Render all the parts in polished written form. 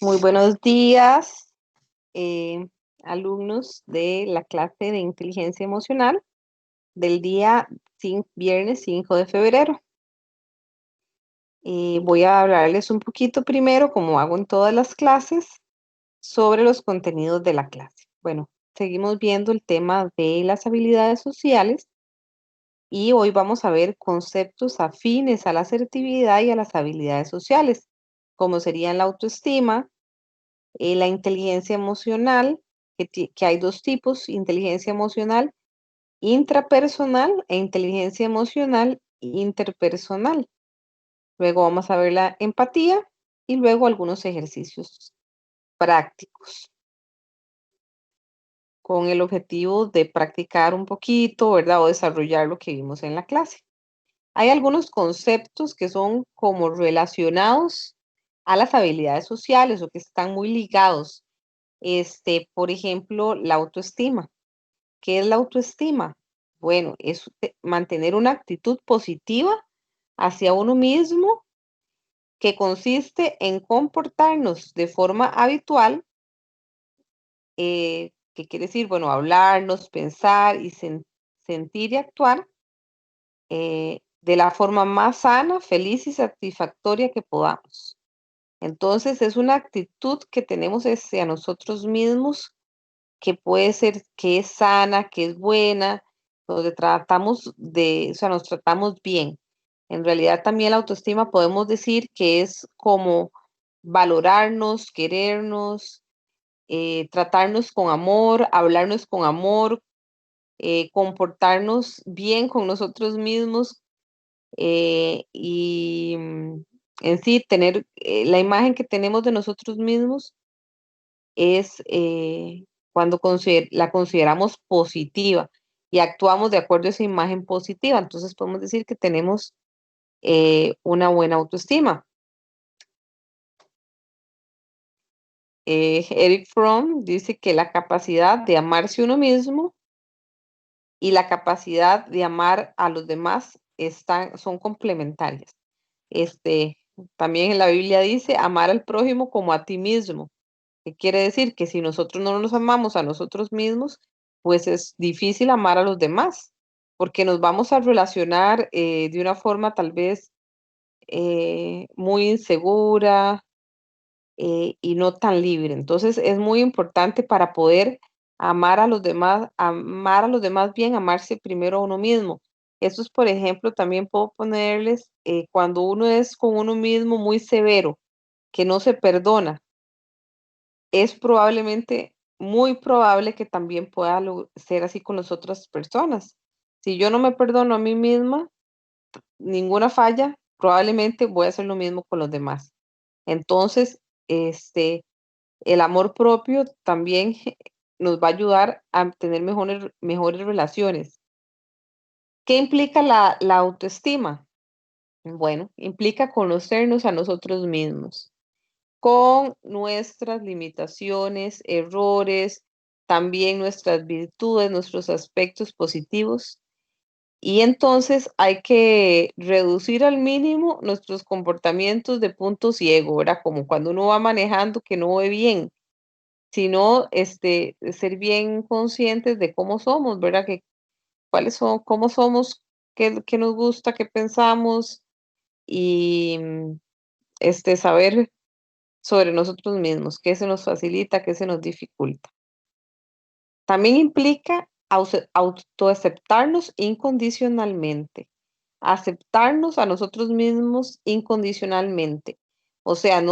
Muy buenos días, eh, alumnos de la clase de inteligencia emocional del día viernes 5 de febrero. Voy a hablarles un poquito primero, como hago en todas las clases, sobre los contenidos de la clase. Bueno, seguimos viendo el tema de las habilidades sociales y hoy vamos a ver conceptos afines a la asertividad y a las habilidades sociales, como serían la autoestima, la inteligencia emocional, que hay dos tipos: inteligencia emocional intrapersonal e inteligencia emocional interpersonal. Luego vamos a ver la empatía y luego algunos ejercicios prácticos con el objetivo de practicar un poquito, ¿verdad? O desarrollar lo que vimos en la clase. Hay algunos conceptos que son como relacionados a las habilidades sociales o que están muy ligados. Por ejemplo, la autoestima. ¿Qué es la autoestima? Bueno, es mantener una actitud positiva hacia uno mismo, que consiste en comportarnos de forma habitual, que quiere decir, bueno, hablarnos, pensar y sentir y actuar de la forma más sana, feliz y satisfactoria que podamos. Entonces, es una actitud que tenemos hacia nosotros mismos, que puede ser que es sana, que es buena, donde o sea, nos tratamos bien. En realidad también la autoestima podemos decir que es como valorarnos, querernos, tratarnos con amor, hablarnos con amor, comportarnos bien con nosotros mismos, en sí tener la imagen que tenemos de nosotros mismos es cuando la consideramos positiva y actuamos de acuerdo a esa imagen positiva. Entonces podemos decir que tenemos una buena autoestima. Eric Fromm dice que la capacidad de amarse uno mismo y la capacidad de amar a los demás son complementarias. Este, También en la Biblia dice amar al prójimo como a ti mismo. ¿Qué quiere decir? Que si nosotros no nos amamos a nosotros mismos, pues es difícil amar a los demás, porque nos vamos a relacionar de una forma tal vez muy insegura y no tan libre. Entonces es muy importante para poder amar a los demás bien, amarse primero a uno mismo. Esto es, por ejemplo, también puedo ponerles cuando uno es con uno mismo muy severo, que no se perdona, es probablemente, muy probable que también pueda ser así con las otras personas. Si yo no me perdono a mí misma, ninguna falla, probablemente voy a hacer lo mismo con los demás. Entonces, este, el amor propio también nos va a ayudar a tener mejores relaciones. ¿Qué implica la autoestima? Bueno, implica conocernos a nosotros mismos, con nuestras limitaciones, errores, también nuestras virtudes, nuestros aspectos positivos. Y entonces hay que reducir al mínimo nuestros comportamientos de punto ciego, ¿verdad? Como cuando uno va manejando que no ve bien, sino ser bien conscientes de cómo somos, ¿verdad? Cómo somos, qué nos gusta, qué pensamos y saber sobre nosotros mismos, qué se nos facilita, qué se nos dificulta. También implica autoaceptarnos incondicionalmente, aceptarnos a nosotros mismos incondicionalmente. O sea,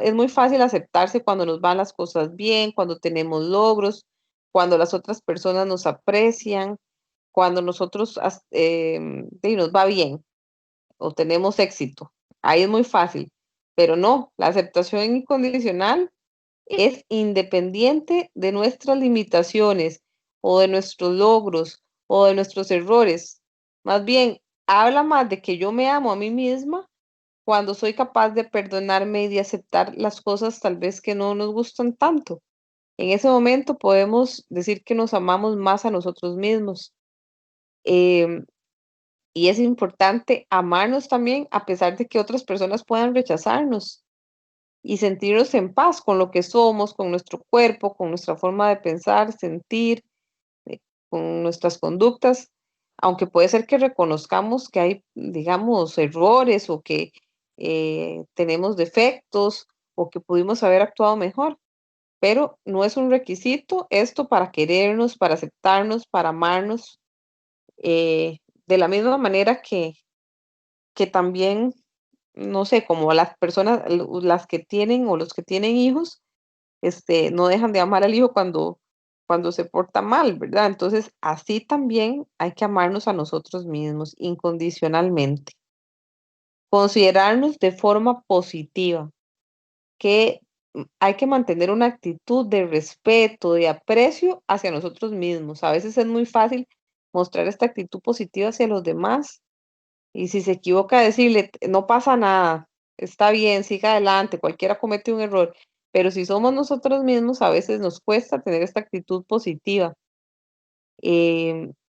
es muy fácil aceptarse cuando nos van las cosas bien, cuando tenemos logros, cuando las otras personas nos aprecian, cuando nos va bien o tenemos éxito. Ahí es muy fácil, pero no, la aceptación incondicional es independiente de nuestras limitaciones o de nuestros logros o de nuestros errores. Más bien, habla más de que yo me amo a mí misma cuando soy capaz de perdonarme y de aceptar las cosas tal vez que no nos gustan tanto. En ese momento podemos decir que nos amamos más a nosotros mismos. Em, y es importante amarnos también a pesar de que otras personas puedan rechazarnos. y sentirnos en paz con lo que somos, con nuestro cuerpo, con nuestra forma de pensar, sentir, eh, con nuestras conductas, aunque puede ser que reconozcamos que hay, digamos, errores o que tenemos defectos o que pudimos haber actuado mejor, pero no es un requisito esto para querernos, para aceptarnos, para amarnos, de la misma manera que también, no sé, como las personas, las que tienen o los que tienen hijos, no dejan de amar al hijo cuando se porta mal, ¿verdad? Entonces, así también hay que amarnos a nosotros mismos incondicionalmente, considerarnos de forma positiva, que hay que mantener una actitud de respeto, de aprecio hacia nosotros mismos. A veces es muy fácil mostrar esta actitud positiva hacia los demás y si se equivoca, decirle, no pasa nada, está bien, siga adelante, cualquiera comete un error, pero si somos nosotros mismos, a veces nos cuesta tener esta actitud positiva.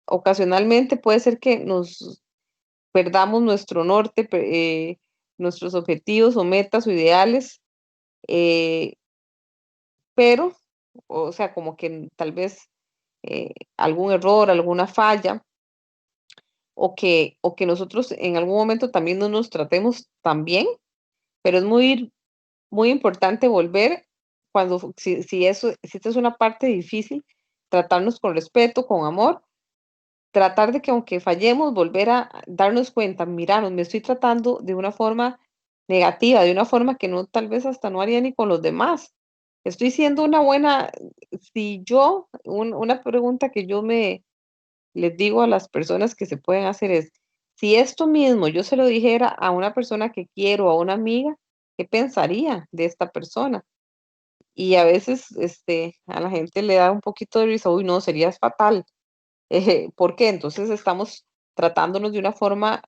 Ocasionalmente puede ser que nos perdamos nuestro norte, nuestros objetivos o metas o ideales, eh, pero, o sea, como que tal vez algún error, alguna falla, o que nosotros en algún momento también no nos tratemos tan bien, pero es muy importante volver si esta es una parte difícil, tratarnos con respeto, con amor, tratar de que aunque fallemos, volver a darnos cuenta, mira, no me estoy tratando de una forma negativa, de una forma que no, tal vez hasta no haría ni con los demás. Estoy siendo una buena, si yo, una pregunta que yo les digo a las personas que se pueden hacer es, si esto mismo yo se lo dijera a una persona que quiero, a una amiga, ¿qué pensaría de esta persona? Y a veces, a la gente le da un poquito de risa, uy, no, sería fatal. ¿Por qué? Entonces estamos tratándonos de una forma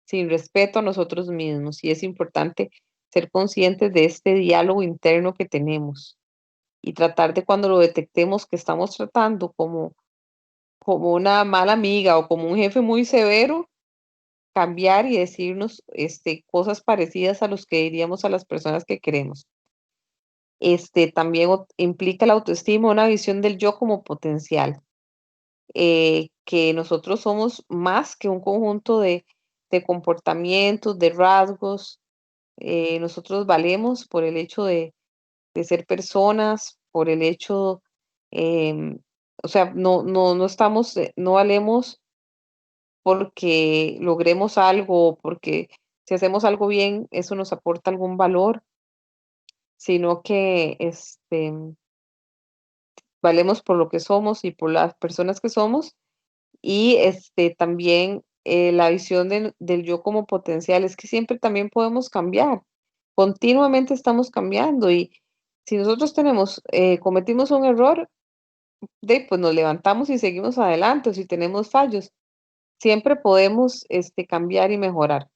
sin respeto a nosotros mismos y es importante ser conscientes de este diálogo interno que tenemos y tratar de cuando lo detectemos que estamos tratando como una mala amiga o como un jefe muy severo, cambiar y decirnos cosas parecidas a los que diríamos a las personas que queremos. También implica la autoestima, una visión del yo como potencial, que nosotros somos más que un conjunto de comportamientos, de rasgos. Nosotros valemos por el hecho de ser personas, por el hecho, em, o sea, no estamos, no valemos porque logremos algo, porque si hacemos algo bien, eso nos aporta algún valor, sino que valemos por lo que somos y por las personas que somos. Y también la visión del yo como potencial, es que siempre también podemos cambiar, continuamente estamos cambiando y si nosotros cometimos un error, pues nos levantamos y seguimos adelante, o si tenemos fallos, siempre podemos cambiar y mejorar.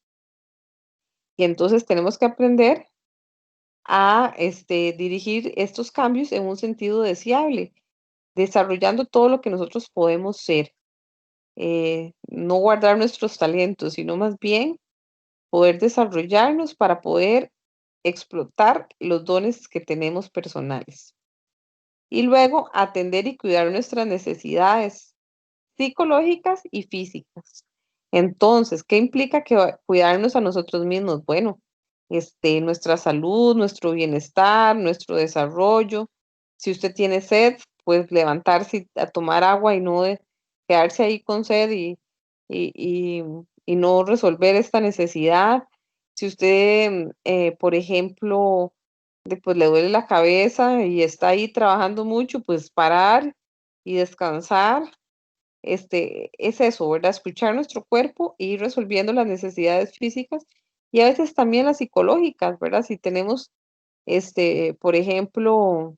Y entonces tenemos que aprender a dirigir estos cambios en un sentido deseable, desarrollando todo lo que nosotros podemos ser. No guardar nuestros talentos, sino más bien poder desarrollarnos para poder explotar los dones que tenemos personales. Y luego atender y cuidar nuestras necesidades psicológicas y físicas. Entonces, ¿qué implica cuidarnos a nosotros mismos? Bueno, nuestra salud, nuestro bienestar, nuestro desarrollo. Si usted tiene sed, pues levantarse a tomar agua y no quedarse ahí con sed y, y- y no resolver esta necesidad. Si usted, por ejemplo, pues le duele la cabeza y está ahí trabajando mucho, pues parar y descansar, es eso, ¿verdad? Escuchar nuestro cuerpo e ir resolviendo las necesidades físicas y a veces también las psicológicas, ¿verdad? Si tenemos, por ejemplo,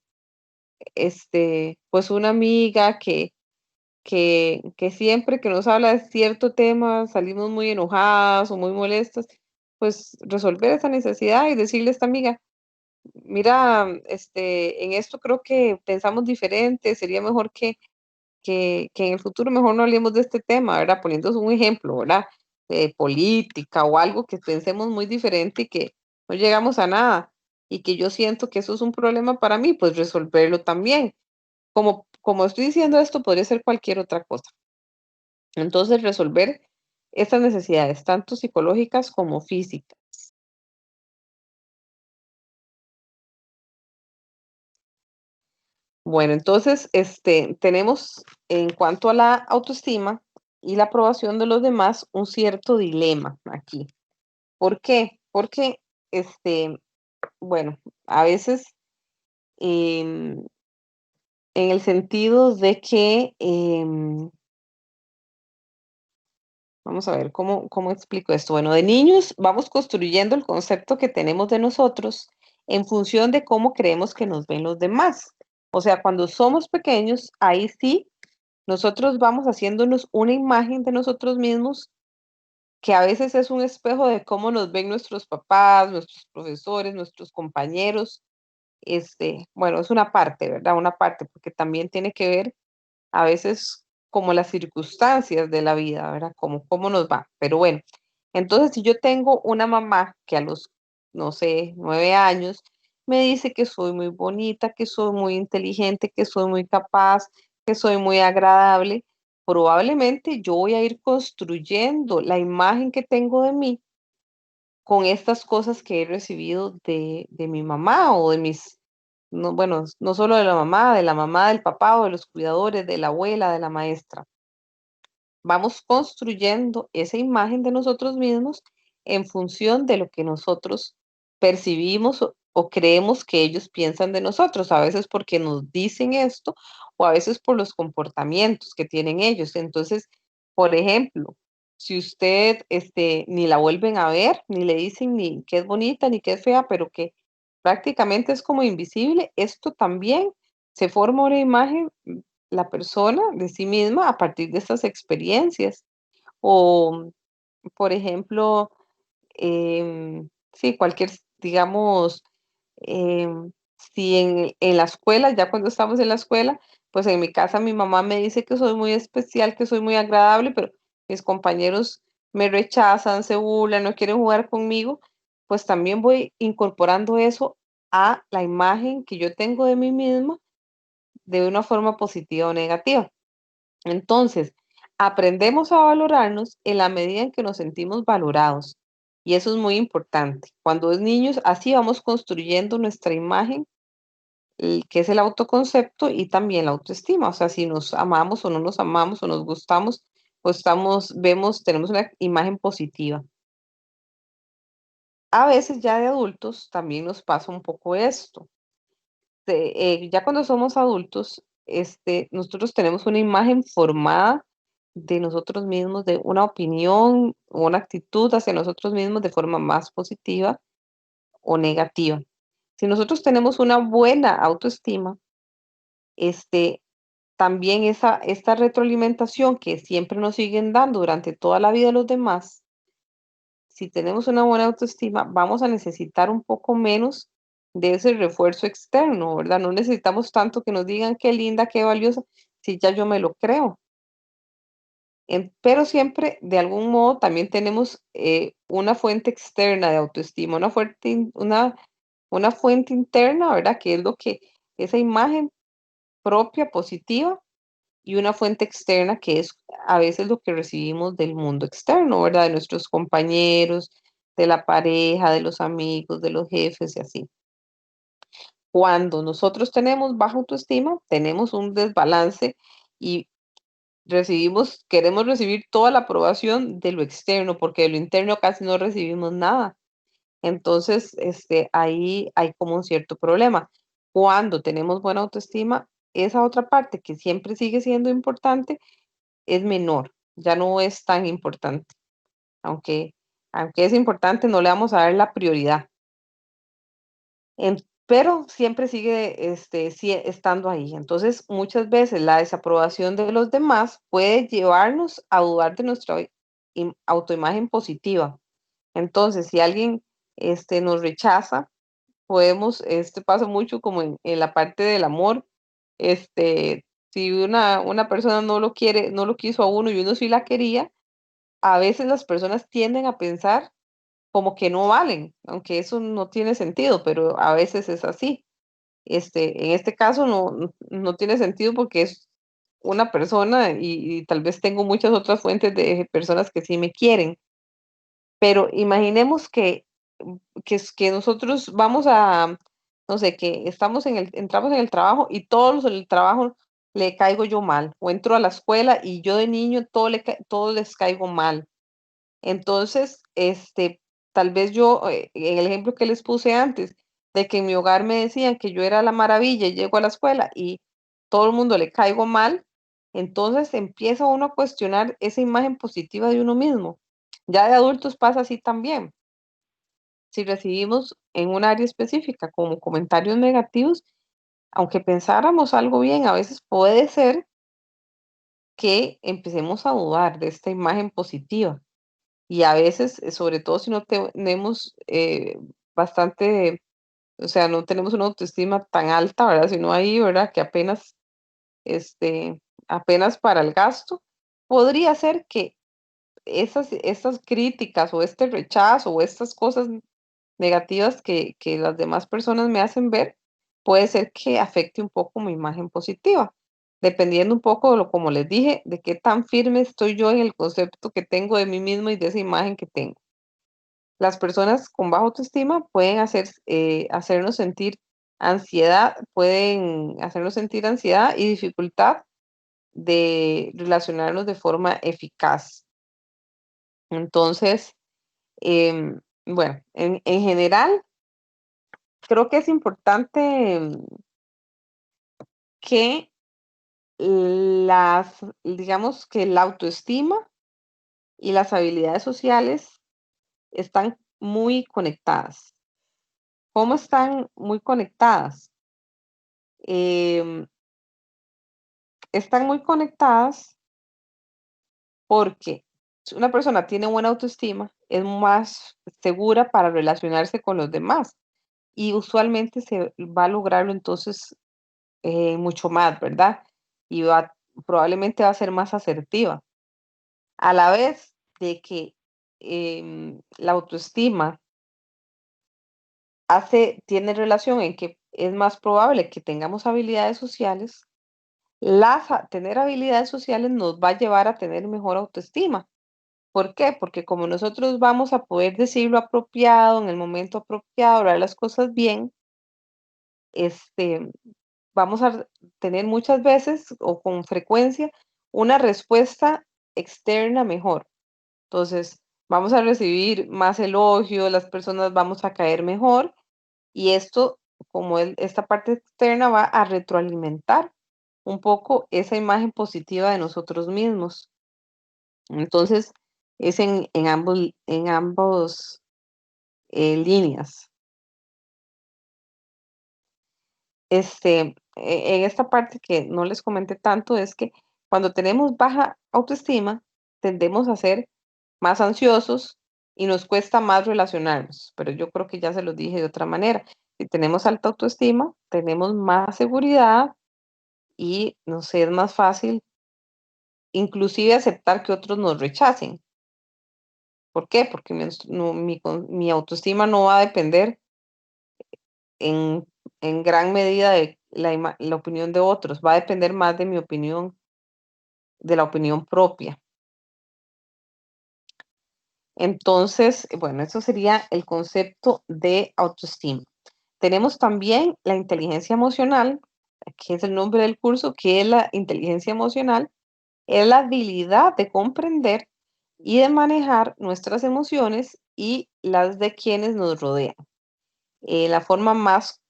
pues una amiga que siempre que nos habla de cierto tema salimos muy enojadas o muy molestas, pues resolver esa necesidad y decirle a esta amiga, mira, en esto creo que pensamos diferente, sería mejor que en el futuro mejor no hablemos de este tema, ¿verdad? Poniéndose un ejemplo, ¿verdad? De política o algo que pensemos muy diferente y que no llegamos a nada. y que yo siento que eso es un problema para mí, pues resolverlo también. Como estoy diciendo esto, podría ser cualquier otra cosa. Entonces, resolver estas necesidades, tanto psicológicas como físicas. Bueno, entonces, tenemos en cuanto a la autoestima y la aprobación de los demás, un cierto dilema aquí. ¿Por qué? Porque, bueno, a veces, em, en el sentido de que, vamos a ver cómo explico esto. Bueno, de niños vamos construyendo el concepto que tenemos de nosotros en función de cómo creemos que nos ven los demás. O sea, cuando somos pequeños, ahí sí, nosotros vamos haciéndonos una imagen de nosotros mismos que a veces es un espejo de cómo nos ven nuestros papás, nuestros profesores, nuestros compañeros. Bueno, es una parte, ¿verdad? Una parte, porque también tiene que ver a veces como las circunstancias de la vida, ¿verdad? Como cómo nos va. Pero bueno, entonces si yo tengo una mamá que a los, no sé, 9 años, me dice que soy muy bonita, que soy muy inteligente, que soy muy capaz, que soy muy agradable, probablemente yo voy a ir construyendo la imagen que tengo de mí con estas cosas que he recibido de mi mamá o de mis, no, bueno, no solo de la mamá, del papá o de los cuidadores, de la abuela, de la maestra. Vamos construyendo esa imagen de nosotros mismos en función de lo que nosotros percibimos o creemos que ellos piensan de nosotros, a veces porque nos dicen esto o a veces por los comportamientos que tienen ellos. Entonces, por ejemplo, si usted ni la vuelven a ver, ni le dicen ni que es bonita ni que es fea, pero que prácticamente es como invisible, esto también se forma una imagen la persona de sí misma a partir de estas experiencias. O, por ejemplo, sí, digamos, si en la escuela, ya cuando estamos en la escuela, pues en mi casa mi mamá me dice que soy muy especial, que soy muy agradable, pero mis compañeros me rechazan, se burlan, no quieren jugar conmigo, pues también voy incorporando eso a la imagen que yo tengo de mí misma de una forma positiva o negativa. Entonces, aprendemos a valorarnos en la medida en que nos sentimos valorados. Y eso es muy importante. Cuando es niños, así vamos construyendo nuestra imagen, que es el autoconcepto y también la autoestima. O sea, si nos amamos o no nos amamos o nos gustamos, pues tenemos una imagen positiva. A veces ya de adultos también nos pasa un poco esto. Ya cuando somos adultos, nosotros tenemos una imagen formada de nosotros mismos, de una opinión o una actitud hacia nosotros mismos de forma más positiva o negativa. Si nosotros tenemos una buena autoestima, este, también esta retroalimentación que siempre nos siguen dando durante toda la vida los demás, si tenemos una buena autoestima, vamos a necesitar un poco menos de ese refuerzo externo, ¿verdad? No necesitamos tanto que nos digan qué linda, qué valiosa, si ya yo me lo creo. Pero siempre, de algún modo, también tenemos una fuente externa de autoestima, una fuente interna, ¿verdad? Que es esa imagen propia, positiva, y una fuente externa que es a veces lo que recibimos del mundo externo, ¿verdad? De nuestros compañeros, de la pareja, de los amigos, de los jefes y así. Cuando nosotros tenemos baja autoestima, tenemos un desbalance y queremos recibir toda la aprobación de lo externo, porque de lo interno casi no recibimos nada. Entonces, ahí hay como un cierto problema. Cuando tenemos buena autoestima, esa otra parte que siempre sigue siendo importante es menor, ya no es tan importante. Aunque, aunque es importante, no le vamos a dar la prioridad. Pero siempre sigue estando ahí. Entonces, muchas veces la desaprobación de los demás puede llevarnos a dudar de nuestra autoimagen positiva. Entonces, si alguien nos rechaza, esto pasa mucho como en la parte del amor, si una persona no lo quiere, no lo quiso a uno y uno sí la quería, a veces las personas tienden a pensar como que no valen, aunque eso no tiene sentido, pero a veces es así. En este caso no tiene sentido porque es una persona y tal vez tengo muchas otras fuentes de personas que sí me quieren, pero imaginemos que nosotros vamos a, no sé, que entramos en el trabajo y todos los del trabajo le caigo yo mal, o entro a la escuela y yo de niño todo les caigo mal. Entonces, tal vez yo, en el ejemplo que les puse antes, de que en mi hogar me decían que yo era la maravilla y llego a la escuela y todo el mundo le caigo mal, entonces empieza uno a cuestionar esa imagen positiva de uno mismo. Ya de adultos pasa así también. Si recibimos en un área específica como comentarios negativos, aunque pensáramos algo bien, a veces puede ser que empecemos a dudar de esta imagen positiva. Y a veces, sobre todo si no tenemos bastante, o sea, no tenemos una autoestima tan alta, ¿verdad? Sino ahí, ¿verdad? Que este, apenas para el gasto, podría ser que esas críticas o este rechazo o estas cosas negativas que las demás personas me hacen ver, puede ser que afecte un poco mi imagen positiva, dependiendo un poco de lo, como les dije, de qué tan firme estoy yo en el concepto que tengo de mí mismo y de esa imagen que tengo. Las personas con baja autoestima pueden hacernos sentir ansiedad, pueden hacernos sentir ansiedad y dificultad de relacionarnos de forma eficaz. Entonces, bueno, en general, creo que es importante que digamos que la autoestima y las habilidades sociales están muy conectadas. ¿Cómo están muy conectadas? Em, Están muy conectadas porque si una persona tiene buena autoestima, es más segura para relacionarse con los demás y usualmente se va a lograrlo entonces mucho más, ¿verdad? Y probablemente va a ser más asertiva. A la vez de que la autoestima tiene relación en que es más probable que tengamos habilidades sociales, tener habilidades sociales nos va a llevar a tener mejor autoestima. ¿Por qué? Porque como nosotros vamos a poder decir lo apropiado en el momento apropiado, hablar las cosas bien, este, vamos a tener muchas veces o con frecuencia una respuesta externa mejor. Entonces, vamos a recibir más elogios, las personas vamos a caer mejor y esto, como esta parte externa va a retroalimentar un poco esa imagen positiva de nosotros mismos. Entonces, es en ambos líneas. En esta parte que no les comenté tanto es que cuando tenemos baja autoestima, tendemos a ser más ansiosos y nos cuesta más relacionarnos, pero yo creo que ya se los dije de otra manera. Si tenemos alta autoestima, tenemos más seguridad y nos es más fácil inclusive aceptar que otros nos rechacen. ¿Por qué? Porque mi autoestima no va a depender en, en gran medida de la opinión de otros, va a depender más de mi opinión, de la opinión propia. Entonces, bueno, eso sería el concepto de autoestima. Tenemos también la inteligencia emocional, que es el nombre del curso, que es la inteligencia emocional, es la habilidad de comprender y de manejar nuestras emociones y las de quienes nos rodean, la forma más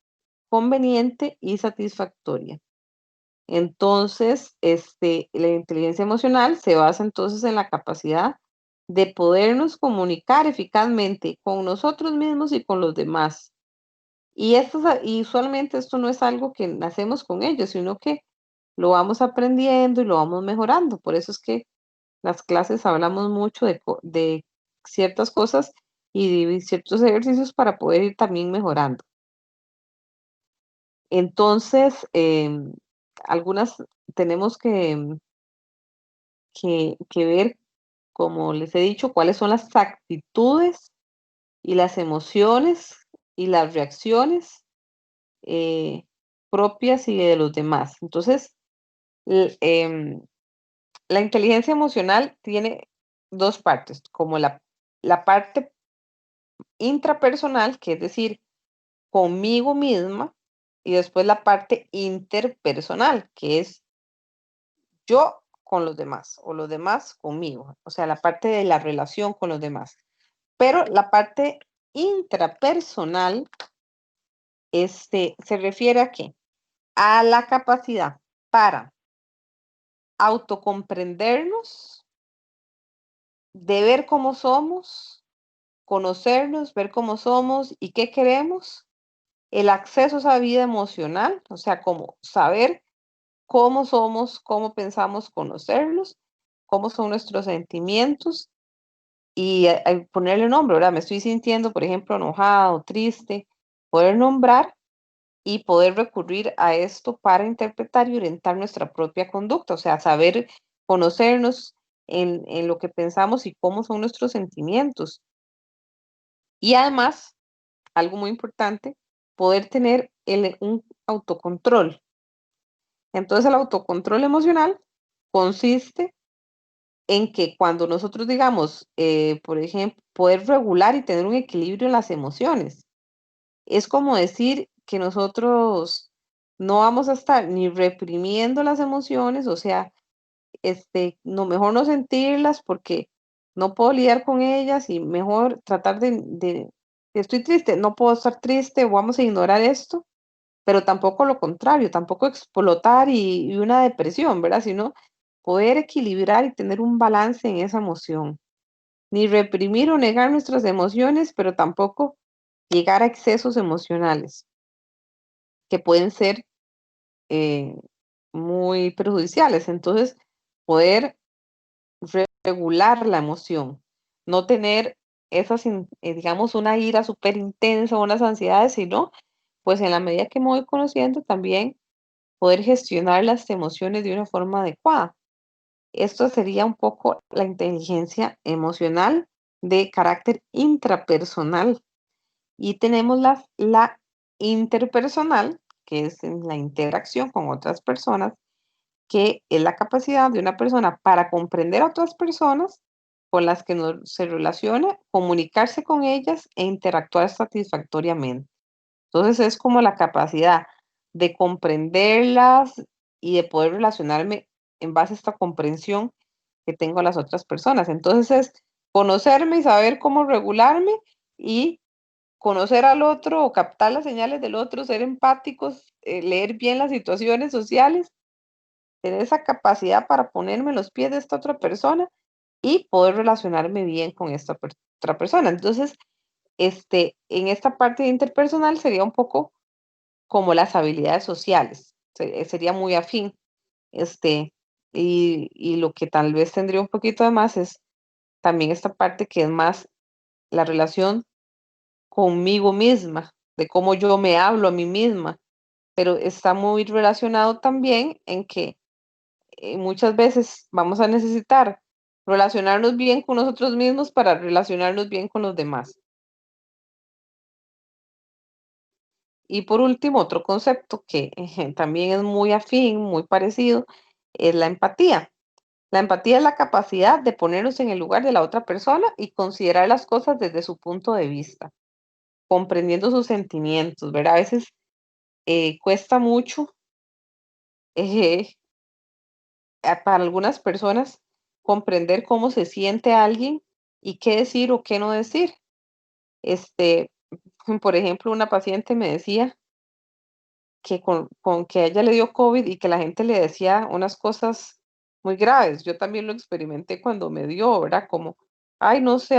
conveniente y satisfactoria. Entonces, la inteligencia emocional se basa entonces en la capacidad de podernos comunicar eficazmente con nosotros mismos y con los demás. Y usualmente esto no es algo que nacemos con ello, sino que lo vamos aprendiendo y lo vamos mejorando. Por eso es que las clases hablamos mucho de ciertas cosas y de ciertos ejercicios para poder ir también mejorando. Entonces, algunas tenemos que ver, como les he dicho, cuáles son las actitudes y las emociones y las reacciones eh, propias y de los demás. Entonces, l- em, la inteligencia emocional tiene dos partes, como la parte intrapersonal, que es decir, conmigo misma, y después la parte interpersonal, que es yo con los demás o los demás conmigo, o sea, la parte de la relación con los demás. Pero la parte intrapersonal, se refiere a qué? A la capacidad para autocomprendernos, de ver cómo somos, conocernos, ver cómo somos y qué queremos, el acceso a esa vida emocional, o sea, como saber cómo somos, cómo pensamos, conocerlos, cómo son nuestros sentimientos y ponerle nombre, ¿verdad? Me estoy sintiendo, por ejemplo, enojado, triste, poder nombrar y poder recurrir a esto para interpretar y orientar nuestra propia conducta, o sea, saber conocernos en lo que pensamos y cómo son nuestros sentimientos. Y además, algo muy importante, poder tener un autocontrol. Entonces, el autocontrol emocional consiste en que cuando nosotros digamos, por ejemplo, poder regular y tener un equilibrio en las emociones, es como decir que nosotros no vamos a estar ni reprimiendo las emociones, o sea, no, mejor no sentirlas porque no puedo lidiar con ellas y mejor tratar estoy triste, no puedo estar triste, vamos a ignorar esto, pero tampoco lo contrario, tampoco explotar y una depresión, ¿verdad? Sino poder equilibrar y tener un balance en esa emoción. Ni reprimir o negar nuestras emociones, pero tampoco llegar a excesos emocionales que pueden ser eh, muy perjudiciales. Entonces, poder regular la emoción, no tener digamos, una ira súper intensa o unas ansiedades, sino, pues en la medida que me voy conociendo, también poder gestionar las emociones de una forma adecuada. Esto sería un poco la inteligencia emocional de carácter intrapersonal. Y tenemos la interpersonal, que es en la interacción con otras personas, que es la capacidad de una persona para comprender a otras personas con las que se relaciona, comunicarse con ellas e interactuar satisfactoriamente. Entonces es como la capacidad de comprenderlas y de poder relacionarme en base a esta comprensión que tengo a las otras personas. Entonces es conocerme y saber cómo regularme y conocer al otro o captar las señales del otro, ser empáticos, leer bien las situaciones sociales, tener esa capacidad para ponerme en los pies de esta otra persona y poder relacionarme bien con esta otra persona. Entonces, en esta parte interpersonal sería un poco como las habilidades sociales, sería muy afín. Este, y lo que tal vez tendría un poquito de más es también esta parte que es más la relación conmigo misma, de cómo yo me hablo a mí misma, pero está muy relacionado también en que muchas veces vamos a necesitar relacionarnos bien con nosotros mismos para relacionarnos bien con los demás. Y por último, otro concepto que también es muy afín, muy parecido, es la empatía. La empatía es la capacidad de ponernos en el lugar de la otra persona y considerar las cosas desde su punto de vista, comprendiendo sus sentimientos, ¿verdad? A veces cuesta mucho eh, para algunas personas comprender cómo se siente alguien y qué decir o qué no decir. Este, por ejemplo, una paciente me decía que con que a ella le dio COVID y que la gente le decía unas cosas muy graves. Yo también lo experimenté cuando me dio, ¿verdad? Como, ay, no sé,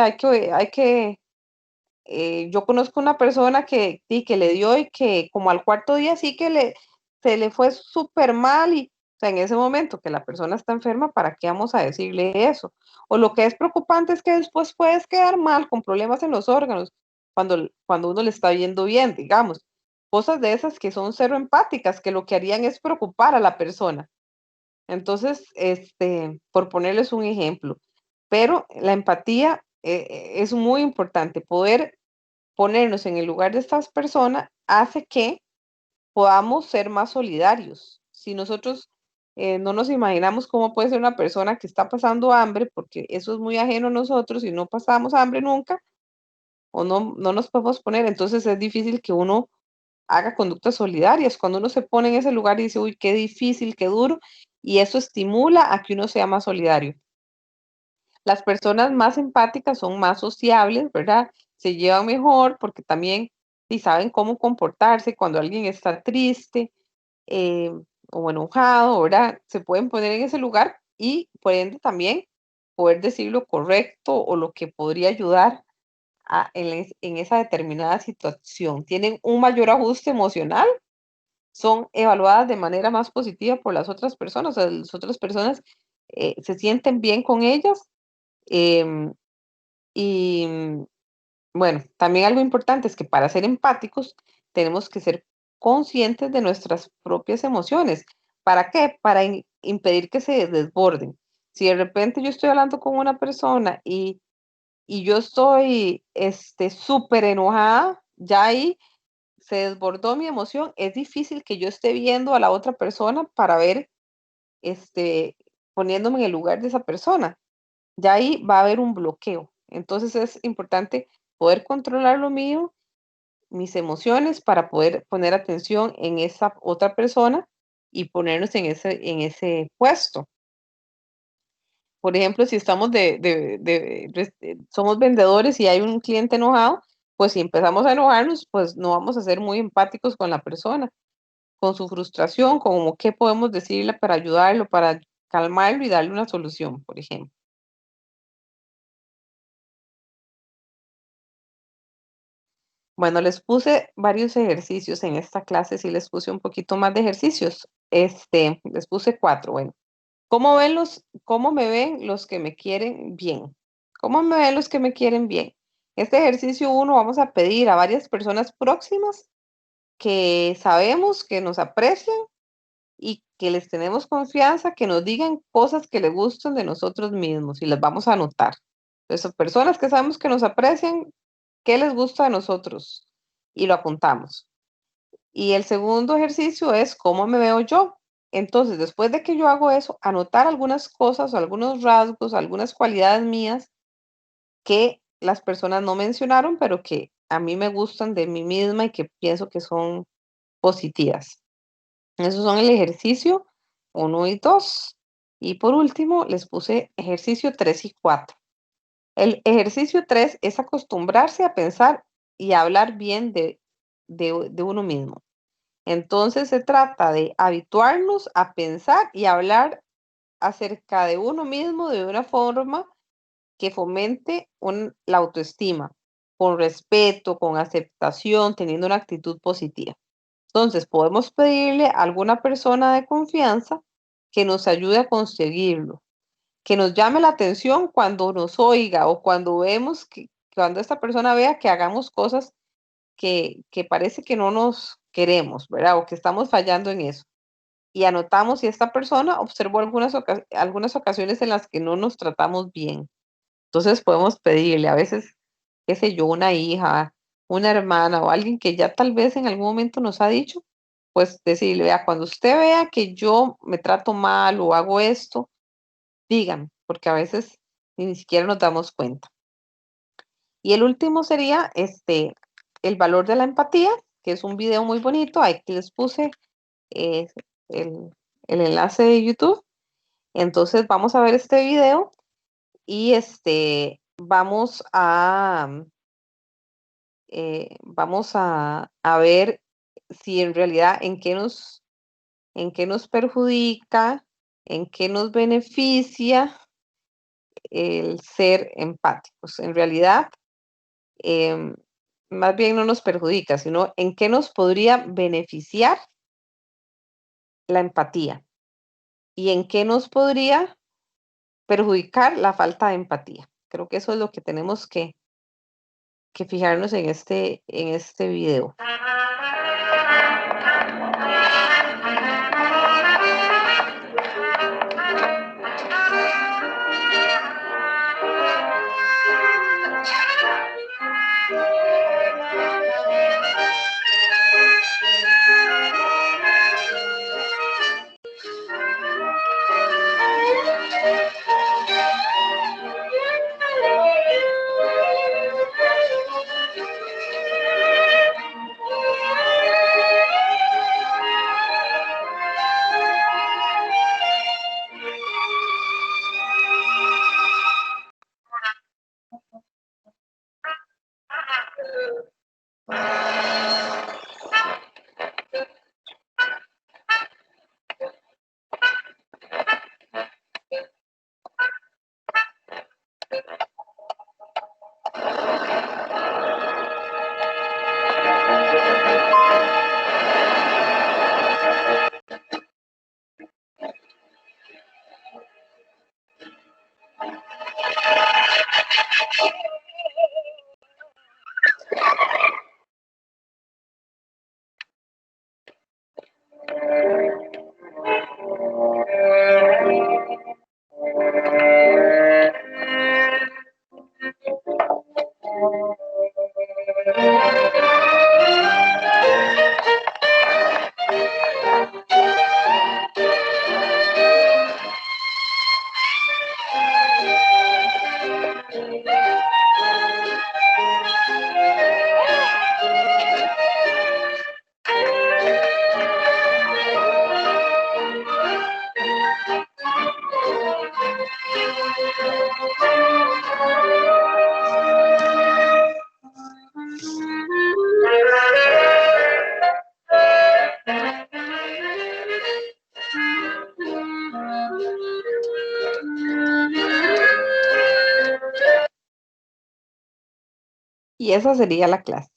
yo conozco una persona que sí, que le dio y que como al cuarto día sí que se le fue súper mal y, o sea, en ese momento que la persona está enferma, ¿para qué vamos a decirle eso? O lo que es preocupante es que después puedes quedar mal con problemas en los órganos cuando uno le está yendo bien, digamos. Cosas de esas que son cero empáticas, que lo que harían es preocupar a la persona. Entonces, por ponerles un ejemplo, pero la empatía es muy importante, poder ponernos en el lugar de estas personas hace que podamos ser más solidarios. Si nosotros no nos imaginamos cómo puede ser una persona que está pasando hambre, porque eso es muy ajeno a nosotros y no pasamos hambre nunca, o no nos podemos poner, entonces es difícil que uno haga conductas solidarias. Cuando uno se pone en ese lugar y dice, uy, qué difícil, qué duro, y eso estimula a que uno sea más solidario. Las personas más empáticas son más sociables, ¿verdad? Se llevan mejor porque también y saben cómo comportarse cuando alguien está triste eh, o enojado, ¿verdad? Se pueden poner en ese lugar y por ende también poder decir lo correcto o lo que podría ayudar en esa determinada situación. Tienen un mayor ajuste emocional, son evaluadas de manera más positiva por las otras personas, o sea, las otras personas se sienten bien con ellas. em, y bueno, también algo importante es que para ser empáticos tenemos que ser conscientes de nuestras propias emociones. ¿Para qué? Para impedir que se desborden. Si de repente yo estoy hablando con una persona y yo estoy súper enojada, ya ahí se desbordó mi emoción, es difícil que yo esté viendo a la otra persona para ver, este, poniéndome en el lugar de esa persona. Ya ahí va a haber un bloqueo. Entonces es importante poder controlar lo mío, mis emociones, para poder poner atención en esa otra persona y ponernos en ese puesto. Por ejemplo, si estamos somos vendedores y hay un cliente enojado, pues si empezamos a enojarnos, pues no vamos a ser muy empáticos con la persona, con su frustración, como qué podemos decirle para ayudarlo, para calmarlo y darle una solución, por ejemplo. Bueno, les puse varios ejercicios en esta clase, sí les puse un poquito más de ejercicios. Les puse 4. Bueno, cómo me ven los que me quieren bien? ¿Cómo me ven los que me quieren bien? Este ejercicio uno vamos a pedir a varias personas próximas que sabemos que nos aprecian y que les tenemos confianza, que nos digan cosas que les gustan de nosotros mismos y las vamos a anotar. Entonces, personas que sabemos que nos aprecian, qué les gusta de nosotros y lo apuntamos. Y el segundo ejercicio es cómo me veo yo. Entonces, después de que yo hago eso, anotar algunas cosas, algunos rasgos, algunas cualidades mías que las personas no mencionaron, pero que a mí me gustan de mí misma y que pienso que son positivas. Esos son el ejercicio 1 y 2. Y por último, les puse ejercicio 3 y 4. El ejercicio 3 es acostumbrarse a pensar y a hablar bien de uno mismo. Entonces se trata de habituarnos a pensar y hablar acerca de uno mismo de una forma que fomente la autoestima, con respeto, con aceptación, teniendo una actitud positiva. Entonces podemos pedirle a alguna persona de confianza que nos ayude a conseguirlo, que nos llame la atención cuando nos oiga o cuando vemos cuando esta persona vea que hagamos cosas que parece que no nos queremos, ¿verdad? O que estamos fallando en eso. Y anotamos si esta persona observó algunas ocasiones en las que no nos tratamos bien. Entonces podemos pedirle, a veces, qué sé yo, una hija, una hermana o alguien que ya tal vez en algún momento nos ha dicho, pues decirle, vea, cuando usted vea que yo me trato mal o hago esto, digan, porque a veces ni siquiera nos damos cuenta. Y el último sería el valor de la empatía, que es un video muy bonito. Ahí que les puse eh, el, el enlace de YouTube. Entonces vamos a ver este video y vamos a ver si en realidad en qué nos perjudica, en qué nos beneficia el ser empáticos. En realidad, em, más bien no nos perjudica, sino en qué nos podría beneficiar la empatía y en qué nos podría perjudicar la falta de empatía. Creo que eso es lo que tenemos que fijarnos en este video. Y esa sería la clase.